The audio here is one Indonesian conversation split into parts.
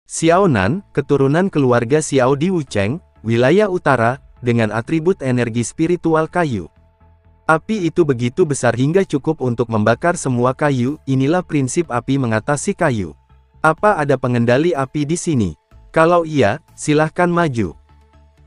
Xiao Nan, keturunan keluarga Xiao di Wucheng, wilayah utara, dengan atribut energi spiritual kayu. Api itu begitu besar hingga cukup untuk membakar semua kayu, inilah prinsip api mengatasi kayu. Apa ada pengendali api di sini? Kalau iya, silahkan maju.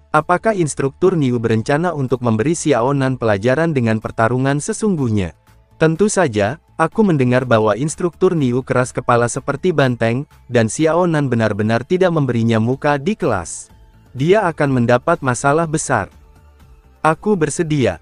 Apakah instruktur Niu berencana untuk memberi Xiao Nan pelajaran dengan pertarungan sesungguhnya? Tentu saja, aku mendengar bahwa instruktur Niu keras kepala seperti banteng, dan Xiao Nan benar-benar tidak memberinya muka di kelas. Dia akan mendapat masalah besar. Aku bersedia.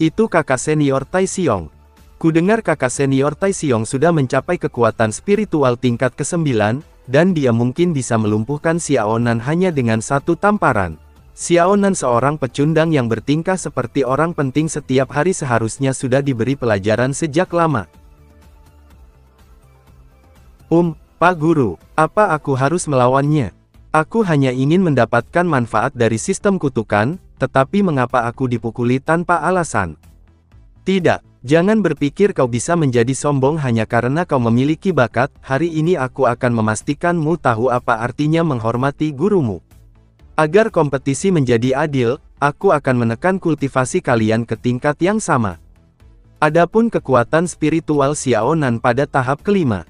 Itu kakak senior Tai Xiong. Kudengar kakak senior Tai Xiong sudah mencapai kekuatan spiritual tingkat ke-9, dan dia mungkin bisa melumpuhkan Xiao Nan hanya dengan satu tamparan. Xiao Nan seorang pecundang yang bertingkah seperti orang penting setiap hari seharusnya sudah diberi pelajaran sejak lama. Pak Guru, apa aku harus melawannya? Aku hanya ingin mendapatkan manfaat dari sistem kutukan, tetapi mengapa aku dipukuli tanpa alasan? Tidak, jangan berpikir kau bisa menjadi sombong hanya karena kau memiliki bakat. Hari ini aku akan memastikanmu tahu apa artinya menghormati gurumu. Agar kompetisi menjadi adil, aku akan menekan kultivasi kalian ke tingkat yang sama. Adapun kekuatan spiritual Xiao Nan pada tahap kelima.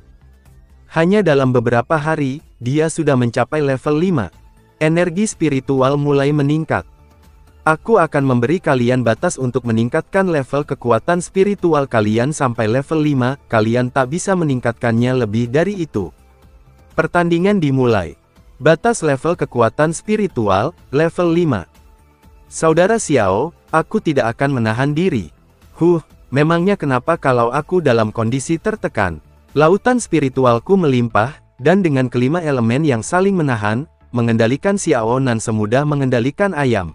Hanya dalam beberapa hari, dia sudah mencapai level 5. Energi spiritual mulai meningkat. Aku akan memberi kalian batas untuk meningkatkan level kekuatan spiritual kalian sampai level 5, kalian tak bisa meningkatkannya lebih dari itu. Pertandingan dimulai. Batas level kekuatan spiritual, level 5. Saudara Xiao, aku tidak akan menahan diri. Memangnya kenapa kalau aku dalam kondisi tertekan? Lautan spiritualku melimpah, dan dengan kelima elemen yang saling menahan, mengendalikan Xiao Nan semudah mengendalikan ayam.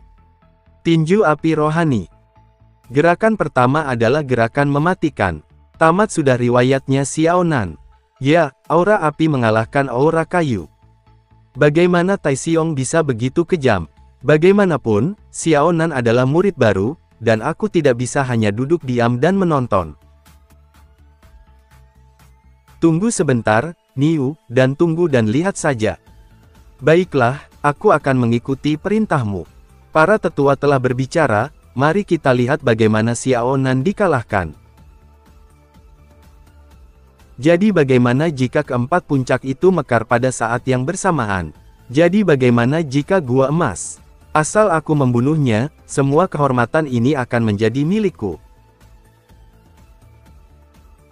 Tinju api rohani. Gerakan pertama adalah gerakan mematikan. Tamat sudah riwayatnya Xiao Nan. Ya, aura api mengalahkan aura kayu. Bagaimana Tai Xiong bisa begitu kejam? Bagaimanapun, Xiao Nan adalah murid baru, dan aku tidak bisa hanya duduk diam dan menonton. Tunggu sebentar, Niu, dan tunggu dan lihat saja. Baiklah, aku akan mengikuti perintahmu. Para tetua telah berbicara, mari kita lihat bagaimana Xiao Nan dikalahkan. Jadi bagaimana jika keempat puncak itu mekar pada saat yang bersamaan? Jadi bagaimana jika gua emas? Asal aku membunuhnya, semua kehormatan ini akan menjadi milikku.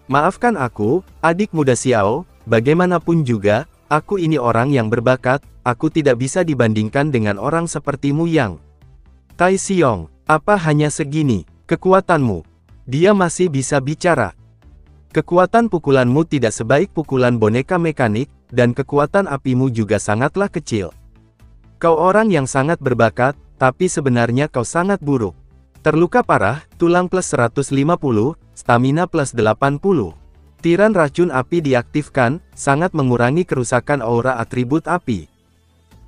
Maafkan aku, adik muda Xiao, bagaimanapun juga, aku ini orang yang berbakat, aku tidak bisa dibandingkan dengan orang sepertimu yang... Tai Xiong, apa hanya segini, kekuatanmu? Dia masih bisa bicara. Kekuatan pukulanmu tidak sebaik pukulan boneka mekanik, dan kekuatan apimu juga sangatlah kecil. Kau orang yang sangat berbakat, tapi sebenarnya kau sangat buruk. Terluka parah, tulang plus 150, stamina plus 80. Tiran racun api diaktifkan, sangat mengurangi kerusakan aura atribut api.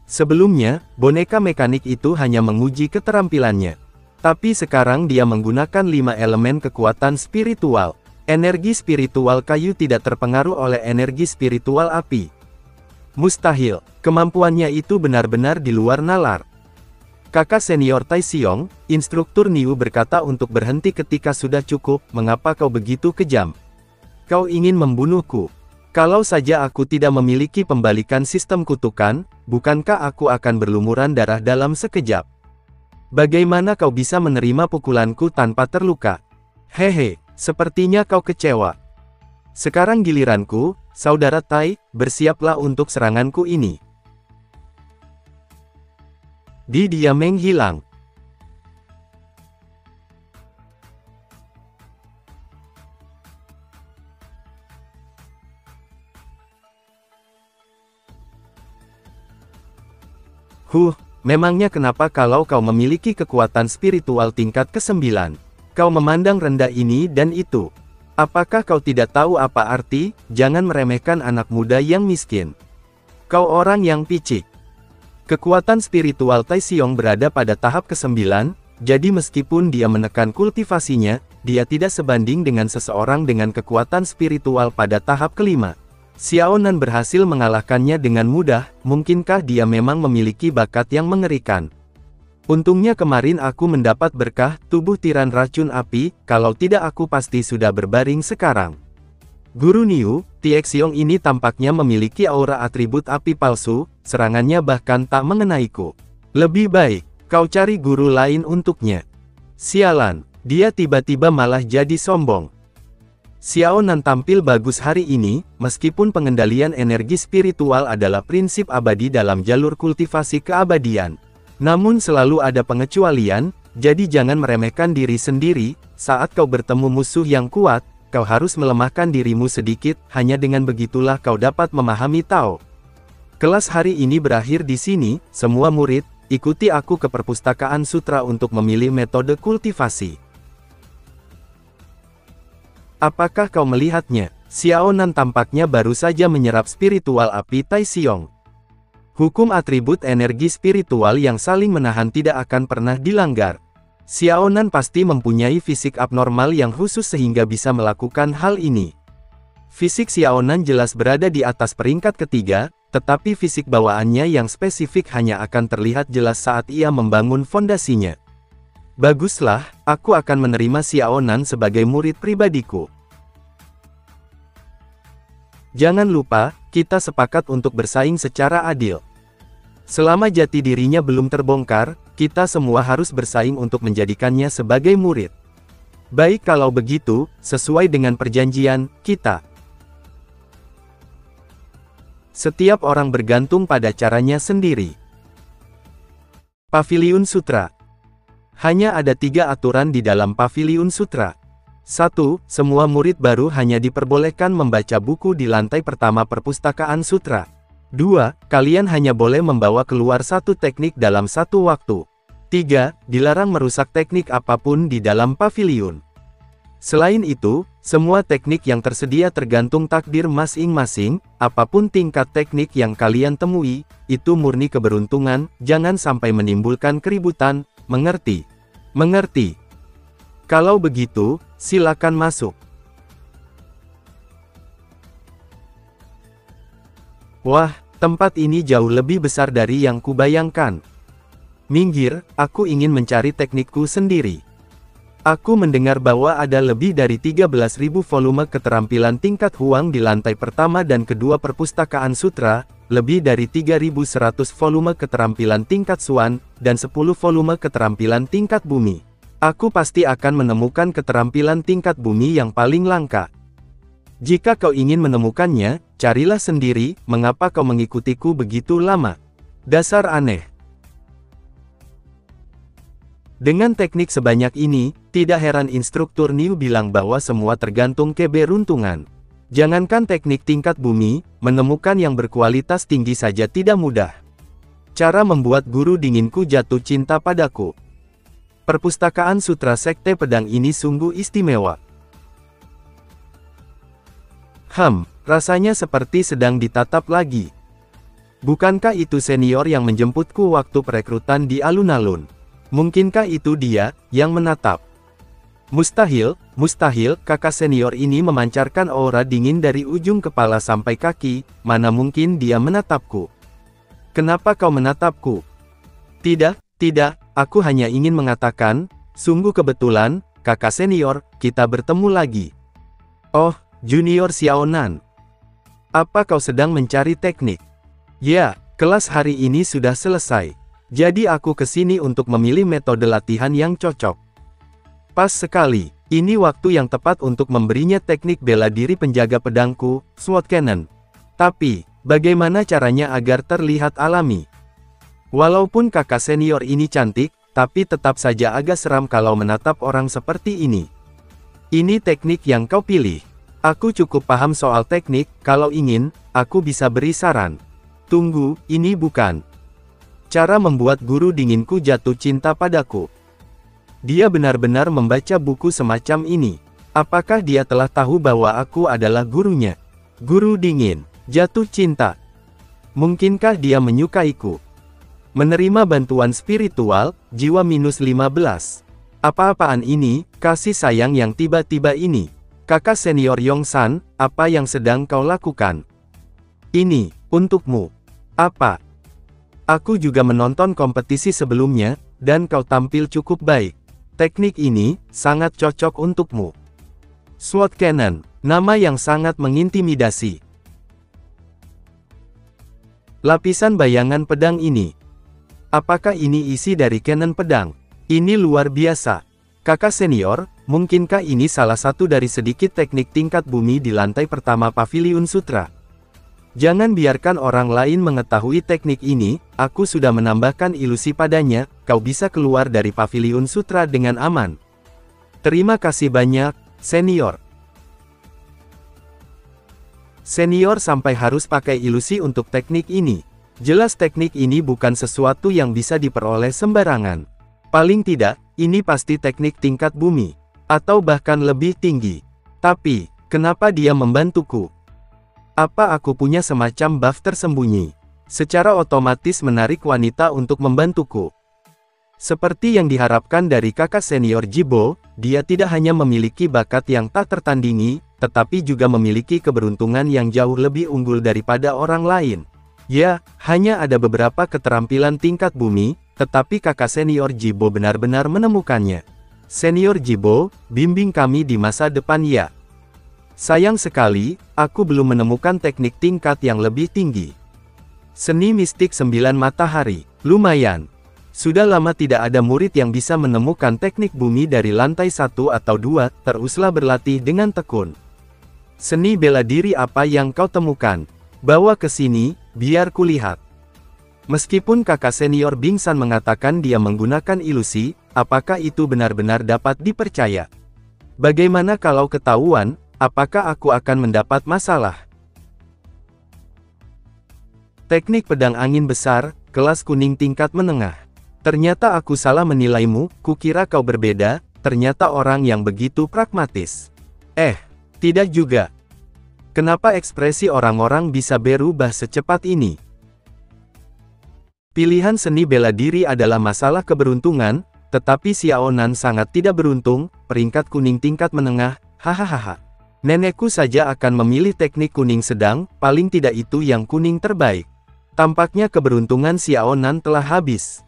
Sebelumnya, boneka mekanik itu hanya menguji keterampilannya. Tapi sekarang dia menggunakan 5 elemen kekuatan spiritual. Energi spiritual kayu tidak terpengaruh oleh energi spiritual api. Mustahil, kemampuannya itu benar-benar di luar nalar. Kakak senior Tai Xiong, instruktur Niu berkata untuk berhenti ketika sudah cukup. Mengapa kau begitu kejam? Kau ingin membunuhku? Kalau saja aku tidak memiliki pembalikan sistem kutukan, bukankah aku akan berlumuran darah dalam sekejap? Bagaimana kau bisa menerima pukulanku tanpa terluka? Hehe, sepertinya kau kecewa. Sekarang giliranku, saudara Tai, bersiaplah untuk seranganku ini. Dia menghilang. Memangnya kenapa kalau kau memiliki kekuatan spiritual tingkat ke-9, kau memandang rendah ini dan itu? Apakah kau tidak tahu apa arti? Jangan meremehkan anak muda yang miskin. Kau orang yang picik. Kekuatan spiritual Tai Xiong berada pada tahap ke-9, jadi meskipun dia menekan kultivasinya, dia tidak sebanding dengan seseorang dengan kekuatan spiritual pada tahap ke-5. Xiao Nan berhasil mengalahkannya dengan mudah, mungkinkah dia memang memiliki bakat yang mengerikan? Untungnya kemarin aku mendapat berkah tubuh tiran racun api, kalau tidak aku pasti sudah berbaring sekarang. Guru Niu, Tiexiong ini tampaknya memiliki aura atribut api palsu, serangannya bahkan tak mengenaiku. Lebih baik, kau cari guru lain untuknya. Sialan, dia tiba-tiba malah jadi sombong. Xiao Nan tampil bagus hari ini, meskipun pengendalian energi spiritual adalah prinsip abadi dalam jalur kultivasi keabadian. Namun selalu ada pengecualian, jadi jangan meremehkan diri sendiri, saat kau bertemu musuh yang kuat, kau harus melemahkan dirimu sedikit, hanya dengan begitulah kau dapat memahami Tao. Kelas hari ini berakhir di sini, semua murid, ikuti aku ke perpustakaan sutra untuk memilih metode kultivasi. Apakah kau melihatnya? Xiao Nan tampaknya baru saja menyerap spiritual api Tai Xiong. Hukum atribut energi spiritual yang saling menahan tidak akan pernah dilanggar. Xiao Nan pasti mempunyai fisik abnormal yang khusus sehingga bisa melakukan hal ini. Fisik Xiao Nan jelas berada di atas peringkat ketiga, tetapi fisik bawaannya yang spesifik hanya akan terlihat jelas saat ia membangun fondasinya. Baguslah, aku akan menerima Xiao Nan sebagai murid pribadiku. Jangan lupa, kita sepakat untuk bersaing secara adil. Selama jati dirinya belum terbongkar, kita semua harus bersaing untuk menjadikannya sebagai murid. Baik kalau begitu, sesuai dengan perjanjian, kita. Setiap orang bergantung pada caranya sendiri. Paviliun Sutra. Hanya ada 3 aturan di dalam Paviliun Sutra. 1. Semua murid baru hanya diperbolehkan membaca buku di lantai pertama perpustakaan sutra. 2. Kalian hanya boleh membawa keluar 1 teknik dalam 1 waktu. 3. Dilarang merusak teknik apapun di dalam paviliun. Selain itu, semua teknik yang tersedia tergantung takdir masing-masing, apapun tingkat teknik yang kalian temui, itu murni keberuntungan, jangan sampai menimbulkan keributan, mengerti? Mengerti? Kalau begitu, silakan masuk. Wah, tempat ini jauh lebih besar dari yang kubayangkan. Minggir, aku ingin mencari teknikku sendiri. Aku mendengar bahwa ada lebih dari 13.000 volume keterampilan tingkat Huang di lantai pertama dan kedua perpustakaan sutra, lebih dari 3.100 volume keterampilan tingkat Xuan, dan 10 volume keterampilan tingkat bumi. Aku pasti akan menemukan keterampilan tingkat bumi yang paling langka. Jika kau ingin menemukannya, carilah sendiri, mengapa kau mengikutiku begitu lama? Dasar aneh. Dengan teknik sebanyak ini, tidak heran instruktur Niu bilang bahwa semua tergantung keberuntungan. Jangankan teknik tingkat bumi, menemukan yang berkualitas tinggi saja tidak mudah. Cara membuat guru dinginku jatuh cinta padaku. Perpustakaan Sutra Sekte Pedang ini sungguh istimewa. Rasanya seperti sedang ditatap lagi. Bukankah itu senior yang menjemputku waktu perekrutan di alun-alun? Mungkinkah itu dia, yang menatap? Mustahil, mustahil, kakak senior ini memancarkan aura dingin dari ujung kepala sampai kaki, mana mungkin dia menatapku? Kenapa kau menatapku? Tidak, tidak, aku hanya ingin mengatakan, sungguh kebetulan, kakak senior, kita bertemu lagi. Oh, Junior Xiao Nan. Apa kau sedang mencari teknik? Ya, kelas hari ini sudah selesai. Jadi aku kesini untuk memilih metode latihan yang cocok. Pas sekali, ini waktu yang tepat untuk memberinya teknik bela diri penjaga pedangku, Sword Cannon. Tapi, bagaimana caranya agar terlihat alami? Walaupun kakak senior ini cantik, tapi tetap saja agak seram kalau menatap orang seperti ini. Ini teknik yang kau pilih. Aku cukup paham soal teknik, kalau ingin, aku bisa beri saran. Tunggu, ini bukan cara membuat guru dinginku jatuh cinta padaku. Dia benar-benar membaca buku semacam ini. Apakah dia telah tahu bahwa aku adalah gurunya? Guru dingin, jatuh cinta. Mungkinkah dia menyukaiku? Menerima bantuan spiritual, jiwa -15. Apa-apaan ini, kasih sayang yang tiba-tiba ini? Kakak senior Yongsan, apa yang sedang kau lakukan? Ini, untukmu. Apa? Aku juga menonton kompetisi sebelumnya, dan kau tampil cukup baik. Teknik ini, sangat cocok untukmu. Sword Cannon, nama yang sangat mengintimidasi. Lapisan bayangan pedang ini. Apakah ini isi dari cannon pedang? Ini luar biasa. Kakak senior, mungkinkah ini salah satu dari sedikit teknik tingkat bumi di lantai pertama Paviliun Sutra? Jangan biarkan orang lain mengetahui teknik ini, aku sudah menambahkan ilusi padanya, kau bisa keluar dari Paviliun Sutra dengan aman. Terima kasih banyak, senior. Senior sampai harus pakai ilusi untuk teknik ini. Jelas teknik ini bukan sesuatu yang bisa diperoleh sembarangan. Paling tidak, ini pasti teknik tingkat bumi. Atau bahkan lebih tinggi. Tapi, kenapa dia membantuku? Apa aku punya semacam buff tersembunyi? Secara otomatis menarik wanita untuk membantuku. Seperti yang diharapkan dari kakak senior Jibo, dia tidak hanya memiliki bakat yang tak tertandingi, tetapi juga memiliki keberuntungan yang jauh lebih unggul daripada orang lain. Ya, hanya ada beberapa keterampilan tingkat bumi, tetapi kakak senior Jibo benar-benar menemukannya. Senior Jibo, bimbing kami di masa depan ya. Sayang sekali, aku belum menemukan teknik tingkat yang lebih tinggi. Seni mistik 9 matahari, lumayan. Sudah lama tidak ada murid yang bisa menemukan teknik bumi dari lantai 1 atau 2, teruslah berlatih dengan tekun. Seni bela diri apa yang kau temukan? Bawa ke sini, biar kulihat. Meskipun kakak senior Bingsan mengatakan dia menggunakan ilusi, apakah itu benar-benar dapat dipercaya? Bagaimana kalau ketahuan, apakah aku akan mendapat masalah? Teknik pedang angin besar, kelas kuning tingkat menengah. Ternyata aku salah menilaimu, kukira kau berbeda, ternyata orang yang begitu pragmatis. Tidak juga. Kenapa ekspresi orang-orang bisa berubah secepat ini? Pilihan seni bela diri adalah masalah keberuntungan, tetapi Xiaonan sangat tidak beruntung, peringkat kuning tingkat menengah, hahaha. Nenekku saja akan memilih teknik kuning sedang, paling tidak itu yang kuning terbaik. Tampaknya keberuntungan Xiaonan telah habis.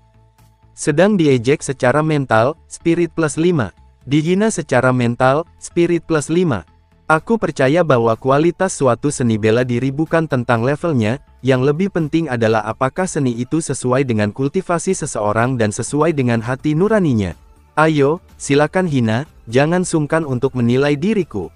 Sedang diejek secara mental, spirit plus 5. Dihina secara mental, spirit plus 5. Aku percaya bahwa kualitas suatu seni bela diri bukan tentang levelnya, yang lebih penting adalah apakah seni itu sesuai dengan kultivasi seseorang dan sesuai dengan hati nuraninya. Ayo, silakan hina, jangan sungkan untuk menilai diriku.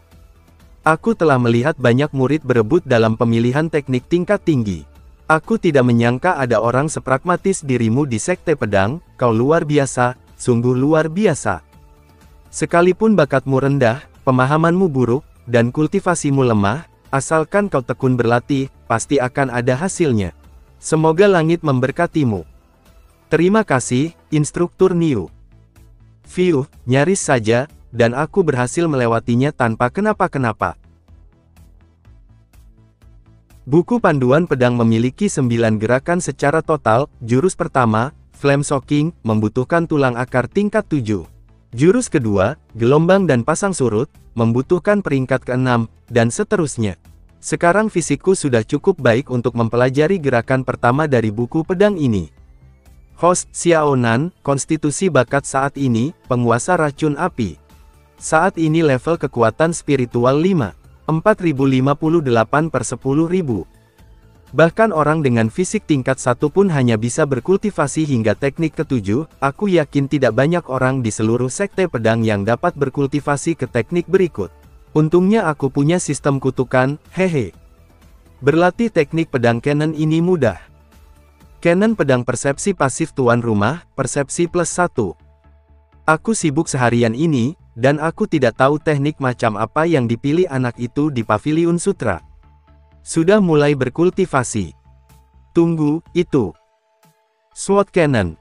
Aku telah melihat banyak murid berebut dalam pemilihan teknik tingkat tinggi. Aku tidak menyangka ada orang sepragmatis dirimu di Sekte Pedang, kau luar biasa, sungguh luar biasa. Sekalipun bakatmu rendah, pemahamanmu buruk, dan kultivasimu lemah, asalkan kau tekun berlatih, pasti akan ada hasilnya. Semoga langit memberkatimu. Terima kasih, Instruktur Niu. Fiuh, nyaris saja, dan aku berhasil melewatinya tanpa kenapa-kenapa. Buku panduan pedang memiliki 9 gerakan secara total. Jurus pertama, Flame Shocking, membutuhkan tulang akar tingkat 7. Jurus kedua, Gelombang dan Pasang Surut, membutuhkan peringkat ke-6, dan seterusnya. Sekarang fisikku sudah cukup baik untuk mempelajari gerakan pertama dari buku pedang ini. Host, Xiaonan, konstitusi bakat saat ini, penguasa racun api. Saat ini level kekuatan spiritual 5. 4058 per 10.000. Bahkan orang dengan fisik tingkat 1 pun hanya bisa berkultivasi hingga teknik ke-7, aku yakin tidak banyak orang di seluruh sekte pedang yang dapat berkultivasi ke teknik berikut. Untungnya aku punya sistem kutukan, hehe. Berlatih teknik pedang cannon ini mudah. Cannon pedang persepsi pasif tuan rumah, persepsi plus 1. Aku sibuk seharian ini, dan aku tidak tahu teknik macam apa yang dipilih anak itu di Paviliun Sutra. Sudah mulai berkultivasi. Tunggu, itu. Sword Cannon.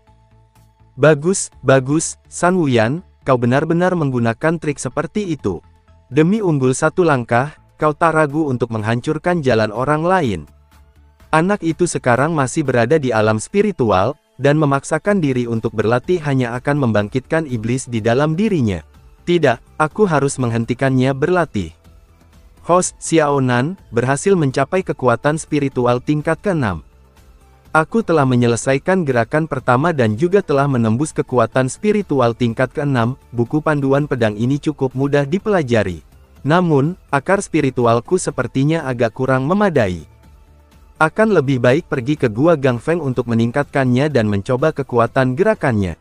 Bagus, bagus, San Wuyan, kau benar-benar menggunakan trik seperti itu. Demi unggul satu langkah, kau tak ragu untuk menghancurkan jalan orang lain. Anak itu sekarang masih berada di alam spiritual, dan memaksakan diri untuk berlatih hanya akan membangkitkan iblis di dalam dirinya. Tidak, aku harus menghentikannya berlatih. Host, Xiao Nan, berhasil mencapai kekuatan spiritual tingkat ke-6. Aku telah menyelesaikan gerakan pertama dan juga telah menembus kekuatan spiritual tingkat ke-6, buku panduan pedang ini cukup mudah dipelajari. Namun, akar spiritualku sepertinya agak kurang memadai. Akan lebih baik pergi ke Gua Gangfeng untuk meningkatkannya dan mencoba kekuatan gerakannya.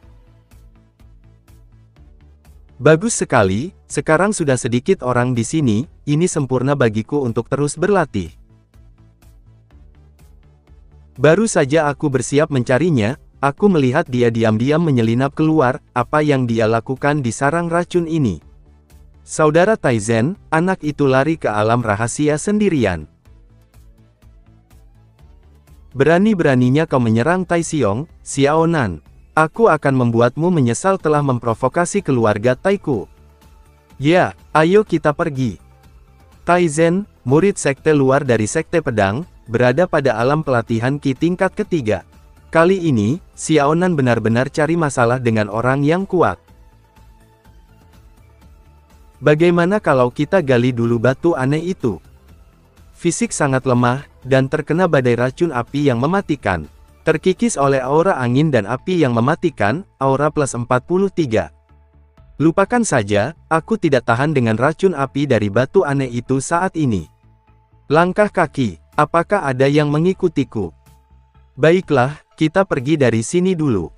Bagus sekali, sekarang sudah sedikit orang di sini, ini sempurna bagiku untuk terus berlatih. Baru saja aku bersiap mencarinya, aku melihat dia diam-diam menyelinap keluar, apa yang dia lakukan di sarang racun ini. Saudara Taizen, anak itu lari ke alam rahasia sendirian. Berani-beraninya kau menyerang Tai Xiong, Xiao Nan. Aku akan membuatmu menyesal telah memprovokasi keluarga Taiku. Ya, ayo kita pergi. Taizen, murid sekte luar dari sekte pedang, berada pada alam pelatihan Qi tingkat ketiga. Kali ini, Xiao Nan benar-benar cari masalah dengan orang yang kuat. Bagaimana kalau kita gali dulu batu aneh itu? Fisik sangat lemah, dan terkena badai racun api yang mematikan. Terkikis oleh aura angin dan api yang mematikan, aura plus 43. Lupakan saja, aku tidak tahan dengan racun api dari batu aneh itu saat ini. Langkah kaki. Apakah ada yang mengikutiku? Baiklah, kita pergi dari sini dulu.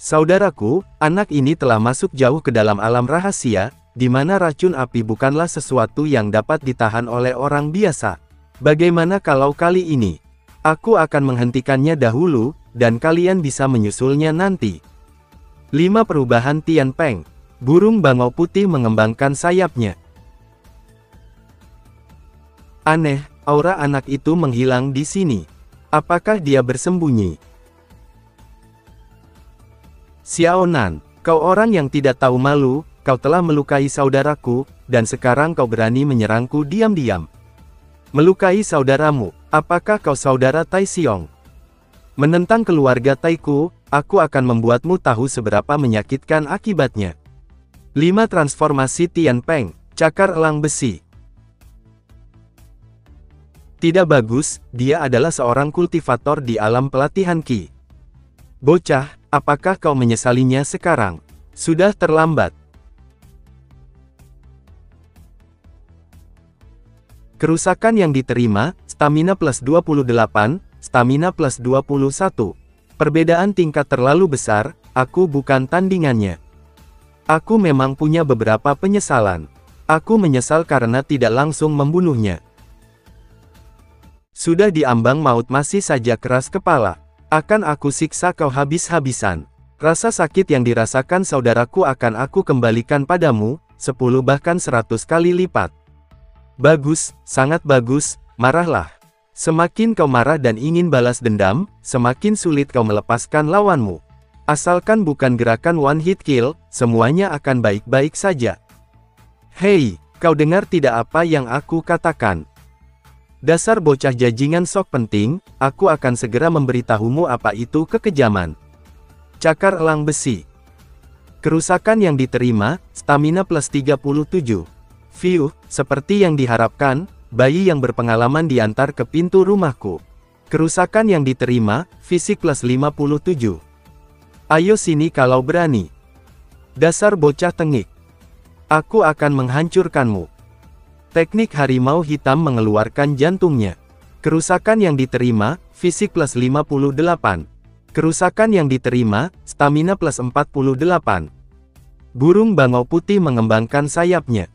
Saudaraku, anak ini telah masuk jauh ke dalam alam rahasia, di mana racun api bukanlah sesuatu yang dapat ditahan oleh orang biasa. Bagaimana kalau kali ini? Aku akan menghentikannya dahulu, dan kalian bisa menyusulnya nanti. 5 perubahan Tian Peng. Burung bangau putih mengembangkan sayapnya. Aneh, aura anak itu menghilang di sini. Apakah dia bersembunyi? Xiao Nan, kau orang yang tidak tahu malu, kau telah melukai saudaraku, dan sekarang kau berani menyerangku diam-diam. Melukai saudaramu, apakah kau saudara Tai Xiong? Menentang keluarga Taiku, aku akan membuatmu tahu seberapa menyakitkan akibatnya. 5 transformasi Tian Peng, cakar elang besi. Tidak bagus, dia adalah seorang kultivator di alam pelatihan Qi. Bocah, apakah kau menyesalinya sekarang? Sudah terlambat. Kerusakan yang diterima, stamina plus 28, stamina plus 21. Perbedaan tingkat terlalu besar, aku bukan tandingannya. Aku memang punya beberapa penyesalan. Aku menyesal karena tidak langsung membunuhnya. Sudah diambang maut masih saja keras kepala. Akan aku siksa kau habis-habisan. Rasa sakit yang dirasakan saudaraku akan aku kembalikan padamu, 10 bahkan 100 kali lipat. Bagus, sangat bagus, marahlah. Semakin kau marah dan ingin balas dendam, semakin sulit kau melepaskan lawanmu. Asalkan bukan gerakan one hit kill, semuanya akan baik-baik saja. Hei, kau dengar tidak apa yang aku katakan? Dasar bocah jajingan sok penting, aku akan segera memberitahumu apa itu kekejaman. Cakar elang besi. Kerusakan yang diterima, stamina plus 37. View, seperti yang diharapkan, bayi yang berpengalaman diantar ke pintu rumahku. Kerusakan yang diterima, fisik plus 57. Ayo sini kalau berani. Dasar bocah tengik. Aku akan menghancurkanmu. Teknik harimau hitam mengeluarkan jantungnya. Kerusakan yang diterima, fisik plus 58. Kerusakan yang diterima, stamina plus 48. Burung bangau putih mengembangkan sayapnya.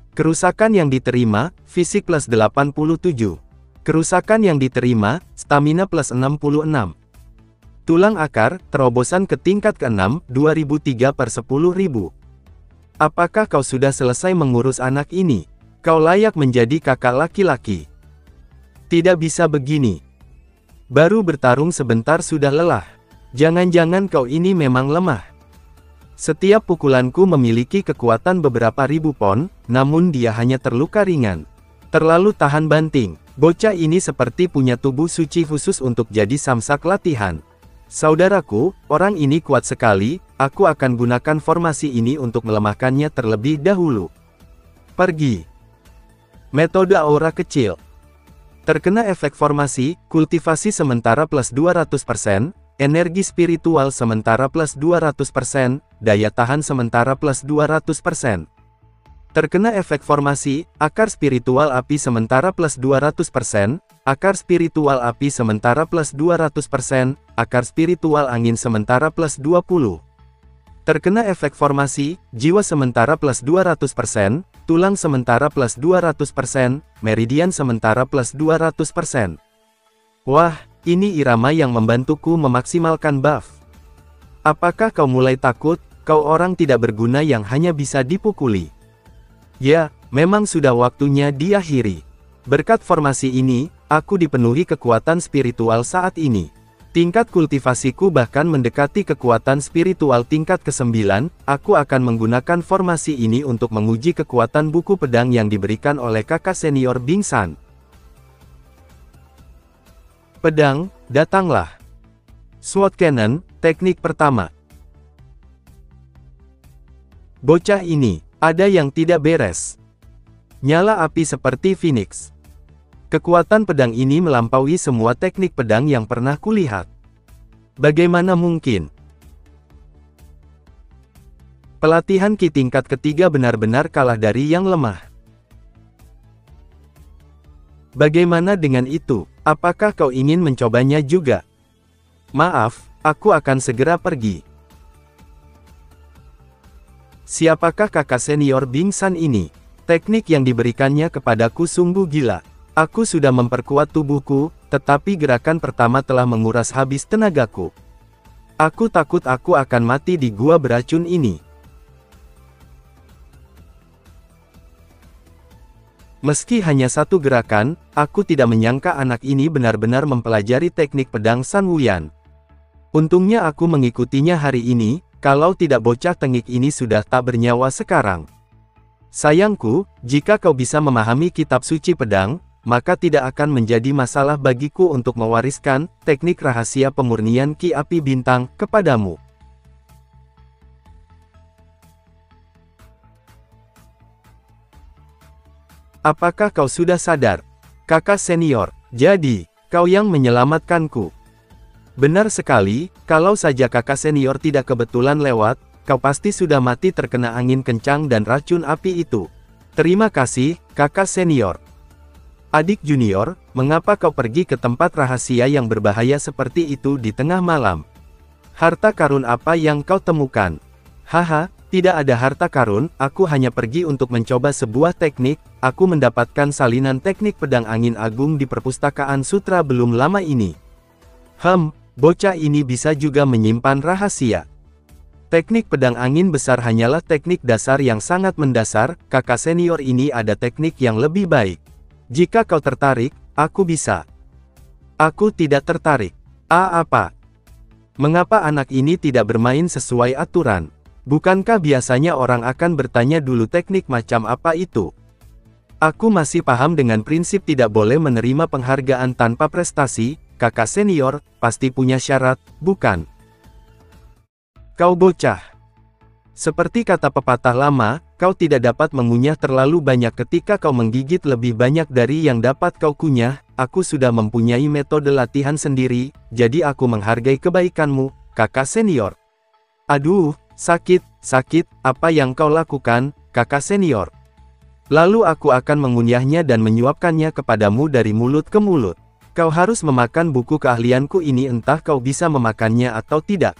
Kerusakan yang diterima, fisik plus 87. Kerusakan yang diterima, stamina plus 66. Tulang akar, terobosan ke tingkat ke-6, 2003/10.000. Apakah kau sudah selesai mengurus anak ini? Kau layak menjadi kakak laki-laki. Tidak bisa begini. Baru bertarung sebentar sudah lelah. Jangan-jangan kau ini memang lemah. Setiap pukulanku memiliki kekuatan beberapa ribu pon, namun dia hanya terluka ringan. Terlalu tahan banting. Bocah ini seperti punya tubuh suci khusus untuk jadi samsak latihan. Saudaraku, orang ini kuat sekali, aku akan gunakan formasi ini untuk melemahkannya terlebih dahulu. Pergi. Metode aura kecil. Terkena efek formasi, kultivasi sementara plus 200%, energi spiritual sementara plus 200%, daya tahan sementara plus 200%. Terkena efek formasi, akar spiritual api sementara plus 200%, akar spiritual api sementara plus 200%, akar spiritual angin sementara plus 20%. Terkena efek formasi, jiwa sementara plus 200%, tulang sementara plus 200%, meridian sementara plus 200%. Wah, ini irama yang membantuku memaksimalkan buff. Apakah kau mulai takut, kau orang tidak berguna yang hanya bisa dipukuli? Ya, memang sudah waktunya diakhiri. Berkat formasi ini, aku dipenuhi kekuatan spiritual saat ini. Tingkat kultivasiku bahkan mendekati kekuatan spiritual tingkat ke-9, aku akan menggunakan formasi ini untuk menguji kekuatan buku pedang yang diberikan oleh kakak senior Bing San. Pedang, datanglah. Sword Cannon, teknik pertama. Bocah ini, ada yang tidak beres. Nyala api seperti Phoenix. Kekuatan pedang ini melampaui semua teknik pedang yang pernah kulihat. Bagaimana mungkin? Pelatihan Ki tingkat ketiga benar-benar kalah dari yang lemah. Bagaimana dengan itu? Apakah kau ingin mencobanya juga? Maaf, aku akan segera pergi. Siapakah kakak senior Bing San ini? Teknik yang diberikannya kepadaku sungguh gila. Aku sudah memperkuat tubuhku, tetapi gerakan pertama telah menguras habis tenagaku. Aku takut aku akan mati di gua beracun ini. Meski hanya satu gerakan, aku tidak menyangka anak ini benar-benar mempelajari teknik pedang San Wuyan. Untungnya aku mengikutinya hari ini, kalau tidak bocah tengik ini sudah tak bernyawa sekarang. Sayangku, jika kau bisa memahami kitab suci pedang, maka tidak akan menjadi masalah bagiku untuk mewariskan teknik rahasia pemurnian Ki Api Bintang kepadamu. Apakah kau sudah sadar? Kakak senior, jadi, kau yang menyelamatkanku. Benar sekali, kalau saja kakak senior tidak kebetulan lewat, kau pasti sudah mati terkena angin kencang dan racun api itu. Terima kasih, kakak senior. Adik junior, mengapa kau pergi ke tempat rahasia yang berbahaya seperti itu di tengah malam? Harta karun apa yang kau temukan? Haha, tidak ada harta karun, aku hanya pergi untuk mencoba sebuah teknik, aku mendapatkan salinan teknik pedang angin agung di perpustakaan sutra belum lama ini. Bocah ini bisa juga menyimpan rahasia. Teknik pedang angin besar hanyalah teknik dasar yang sangat mendasar, kakak senior ini ada teknik yang lebih baik. Jika kau tertarik, aku bisa. Aku tidak tertarik. Apa? Mengapa anak ini tidak bermain sesuai aturan? Bukankah biasanya orang akan bertanya dulu teknik macam apa itu? Aku masih paham dengan prinsip tidak boleh menerima penghargaan tanpa prestasi, kakak senior, pasti punya syarat, bukan? Kau bocah. Seperti kata pepatah lama, kau tidak dapat mengunyah terlalu banyak ketika kau menggigit lebih banyak dari yang dapat kau kunyah. Aku sudah mempunyai metode latihan sendiri, jadi aku menghargai kebaikanmu, kakak senior. Aduh, sakit, apa yang kau lakukan, kakak senior? Lalu aku akan mengunyahnya dan menyuapkannya kepadamu dari mulut ke mulut. Kau harus memakan buku keahlianku ini entah kau bisa memakannya atau tidak.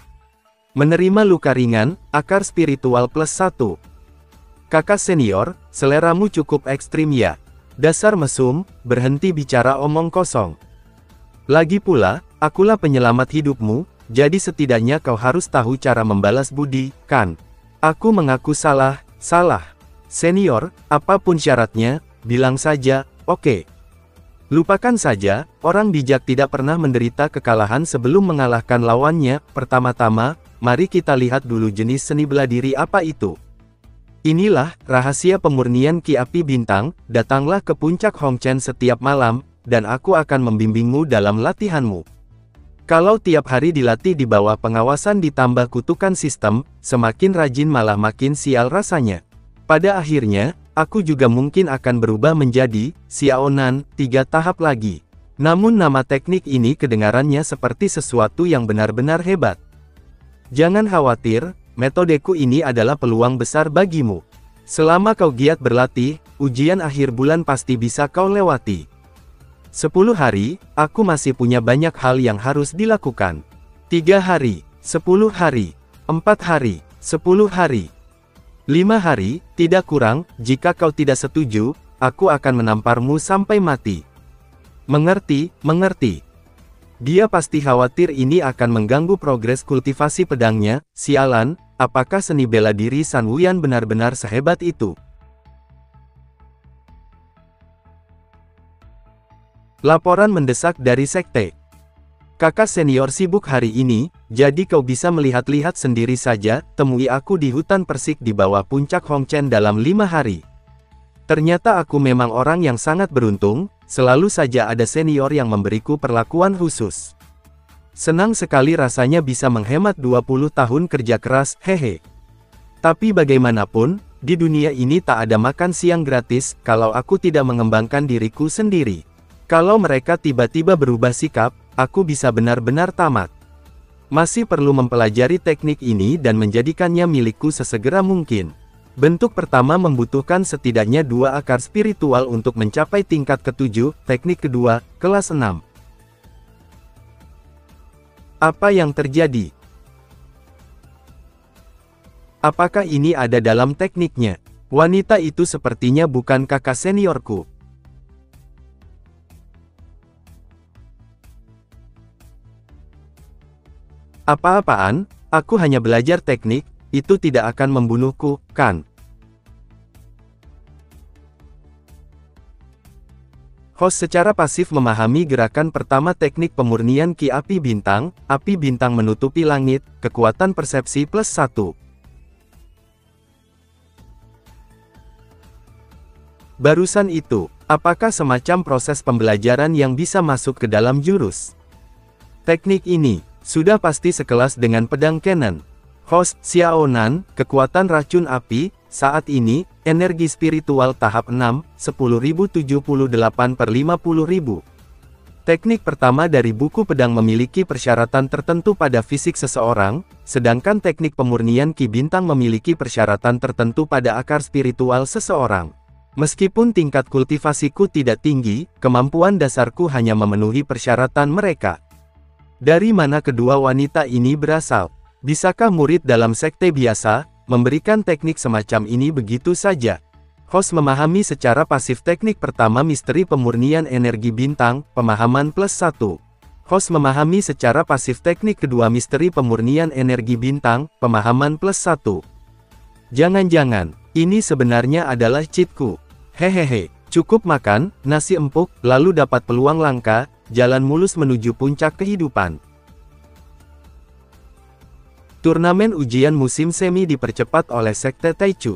Menerima luka ringan, akar spiritual plus 1. Kakak senior, seleramu cukup ekstrim ya. Dasar mesum, berhenti bicara omong kosong. Lagi pula, akulah penyelamat hidupmu, jadi setidaknya kau harus tahu cara membalas budi, kan? Aku mengaku salah. Senior, apapun syaratnya, bilang saja, oke. Lupakan saja, orang bijak tidak pernah menderita kekalahan sebelum mengalahkan lawannya. Pertama-tama, mari kita lihat dulu jenis seni bela diri apa itu. Inilah rahasia pemurnian Ki Api Bintang. Datanglah ke puncak Hongchen setiap malam, dan aku akan membimbingmu dalam latihanmu. Kalau tiap hari dilatih di bawah pengawasan ditambah kutukan sistem, semakin rajin malah makin sial rasanya. Pada akhirnya, aku juga mungkin akan berubah menjadi Xiaonan 3 tahap lagi. Namun nama teknik ini kedengarannya seperti sesuatu yang benar-benar hebat. Jangan khawatir, metodeku ini adalah peluang besar bagimu. Selama kau giat berlatih, ujian akhir bulan pasti bisa kau lewati. 10 hari, aku masih punya banyak hal yang harus dilakukan. 3 hari, 10 hari, 4 hari, 10 hari. 5 hari, tidak kurang. Jika kau tidak setuju, aku akan menamparmu sampai mati. Mengerti, mengerti. Dia pasti khawatir ini akan mengganggu progres kultivasi pedangnya. Sialan, apakah seni bela diri San Wuyan benar-benar sehebat itu? Laporan mendesak dari sekte. Kakak senior sibuk hari ini, jadi kau bisa melihat-lihat sendiri saja. Temui aku di hutan persik di bawah puncak Hongchen dalam 5 hari. Ternyata aku memang orang yang sangat beruntung, selalu saja ada senior yang memberiku perlakuan khusus. Senang sekali rasanya bisa menghemat 20 tahun kerja keras, hehe. Tapi bagaimanapun, di dunia ini tak ada makan siang gratis, kalau aku tidak mengembangkan diriku sendiri. Kalau mereka tiba-tiba berubah sikap, aku bisa benar-benar tamat. Masih perlu mempelajari teknik ini dan menjadikannya milikku sesegera mungkin. Bentuk pertama membutuhkan setidaknya 2 akar spiritual untuk mencapai tingkat ke-7, teknik kedua, kelas 6. Apa yang terjadi? Apakah ini ada dalam tekniknya? Wanita itu sepertinya bukan kakak seniorku. Apa-apaan, aku hanya belajar teknik, itu tidak akan membunuhku, kan? Host secara pasif memahami gerakan pertama teknik pemurnian Ki Api Bintang menutupi langit, kekuatan persepsi plus 1. Barusan itu, apakah semacam proses pembelajaran yang bisa masuk ke dalam jurus? Teknik ini sudah pasti sekelas dengan pedang Canon. Host, Xiaonan, kekuatan racun api, saat ini, energi spiritual tahap 6, 10.078/50.000. Teknik pertama dari buku pedang memiliki persyaratan tertentu pada fisik seseorang, sedangkan teknik pemurnian Ki Bintang memiliki persyaratan tertentu pada akar spiritual seseorang. Meskipun tingkat kultivasiku tidak tinggi, kemampuan dasarku hanya memenuhi persyaratan mereka. Dari mana kedua wanita ini berasal? Bisakah murid dalam sekte biasa memberikan teknik semacam ini begitu saja? Host memahami secara pasif teknik pertama misteri pemurnian energi bintang, pemahaman plus 1. Host memahami secara pasif teknik kedua misteri pemurnian energi bintang, pemahaman plus 1. Jangan-jangan, ini sebenarnya adalah cheatku. Hehehe, cukup makan nasi empuk, lalu dapat peluang langka, jalan mulus menuju puncak kehidupan. Turnamen ujian musim semi dipercepat oleh Sekte Taichu.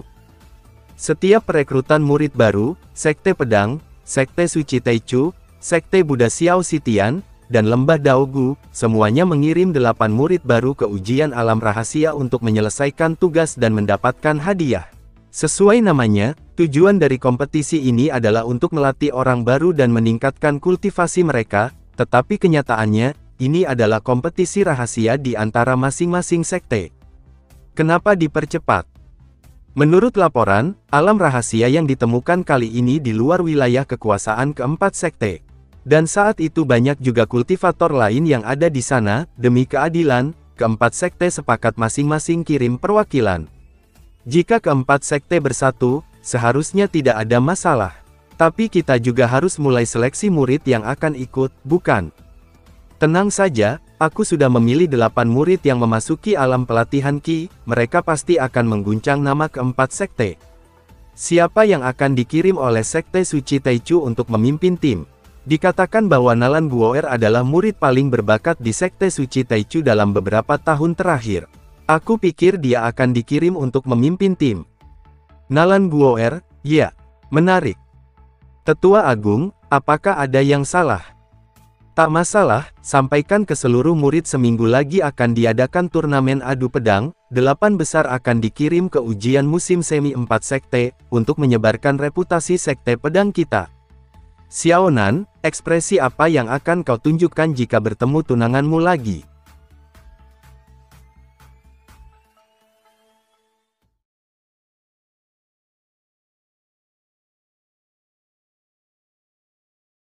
Setiap perekrutan murid baru, Sekte Pedang, Sekte Suci Taichu, Sekte Buddha Xiao Sitian, dan Lembah Daogu, semuanya mengirim 8 murid baru ke ujian alam rahasia untuk menyelesaikan tugas dan mendapatkan hadiah. Sesuai namanya, tujuan dari kompetisi ini adalah untuk melatih orang baru dan meningkatkan kultivasi mereka, tetapi kenyataannya, ini adalah kompetisi rahasia di antara masing-masing sekte. Kenapa dipercepat? Menurut laporan, alam rahasia yang ditemukan kali ini di luar wilayah kekuasaan keempat sekte. Dan saat itu banyak juga kultivator lain yang ada di sana. Demi keadilan, keempat sekte sepakat masing-masing kirim perwakilan. Jika keempat sekte bersatu, seharusnya tidak ada masalah. Tapi kita juga harus mulai seleksi murid yang akan ikut, bukan? Tenang saja, aku sudah memilih 8 murid yang memasuki alam pelatihan Ki, mereka pasti akan mengguncang nama keempat sekte. Siapa yang akan dikirim oleh Sekte Suci Taichu untuk memimpin tim? Dikatakan bahwa Nalan Guoer adalah murid paling berbakat di Sekte Suci Taichu dalam beberapa tahun terakhir. Aku pikir dia akan dikirim untuk memimpin tim. Nalan Guoer, ya, menarik. Tetua Agung, apakah ada yang salah? Tak masalah, sampaikan ke seluruh murid seminggu lagi akan diadakan turnamen adu pedang, 8 besar akan dikirim ke ujian musim semi 4 sekte, untuk menyebarkan reputasi sekte pedang kita. Xiaonan, ekspresi apa yang akan kau tunjukkan jika bertemu tunanganmu lagi?